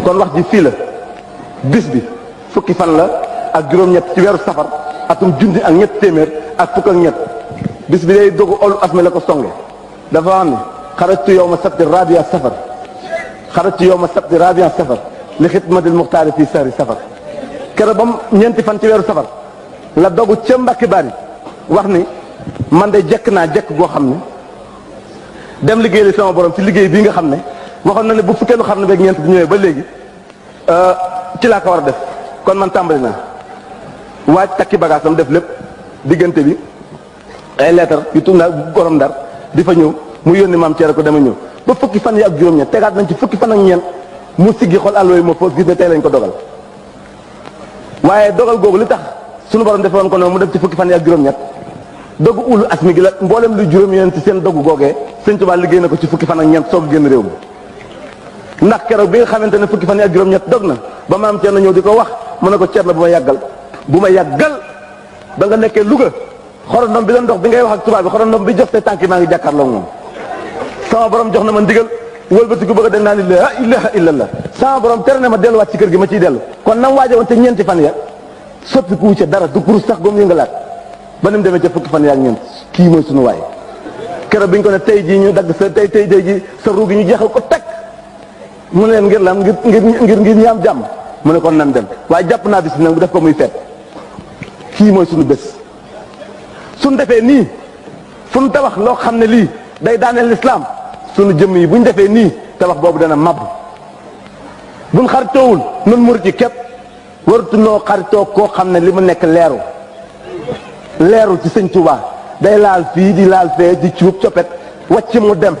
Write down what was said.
kon wax ji fii la bis bi fukki fan la ak juróom-ñett ci weeru safar atum junni ak ñett téeméer ak fukk ak ñett bis bi day dogu olu asmi la ko songe dafa wax ne xarajtu yow ma sabti rabia safar xarajtu yow ma sabti rabia safar li xidmatil muxtaari fii sahri safar keroog ba mu ñeenti fan ci weeru safar la dogu ca Mbàkke Bari wax ni man de jekk naa jekk goo xam ne dem liggéey li sama borom ci liggéey bii nga xam ne waxoon na ne bu fukkeelu xam ne beeg ñeent bi ñëwee ba léegi ci laa ko war a def kon man tàmbali naa waaj takki bagaasam def lépp diggante bi ay leetar yu tudd naa borom Ndar di fa ñëw mu yónni maam Ceere ko dama ñëw ba fukki fan yi ak juróom-ñeent tegaat nañ ci fukki fan ak ñeent mu siggi xool àlluwa ma foos gis ne tey lañ ko dogal waaye dogal googu li tax sunu borom defe woon ko noonu mu def ci fukki fan yi ak juróom-ñett dogu ulu asmi gi la mboolem lu juróom yéen ci seen dogu googee Sëñ Tuubaa liggéey na ko ci fukki fan ak ñeent soog a génn réew mi ndax keroog bi nga xamante ne fukki fan yi ak juróom-ñett dog na ba maam Ceerno ñëw di ko wax mu ne ko Ceerno bu ma yàggal ba nga nekkee Louga xorondom bi doon dox bi ngay wax ak tubaab bi xorondom bi jox te tànk maa ngi jàkkaarloo moom sama borom jox na ma ndigal wëlbatiku bëgg a dem naa ni la ilaha illallah sama borom tere na ma delluwaat ci kër gi ma ciy dellu kon nam waaje woon te ñeenti fan ya soppi ku ca dara du kurus sax ba mu yëngalaat ba ni mu demee ca fukki fan ya ak ñeent kii mooy sunu waay keroog bi ñu ko ne tey jii ñu dagg sa tey ji sa ruu gi ñu jeexal ko teg mu ne leen ngir lan ngir ñaam jàmm mu ne kon nan dem waaye jàpp naa bis bi nag bu def ko muy feet kii mooy sunu bés suñ defee nii fu ñu tabax loo xam ne lii day daaneel lislaam sunu jëmm yi bu ñu defee nii tabax boobu dana màbb buñ xaritoowul nun murit yi képp warutunoo xaritoo koo xam ne li mu nekk leeru ci Sëñ Tuubaa day laal fii di laal fee di cuub coppet wàcc mu dem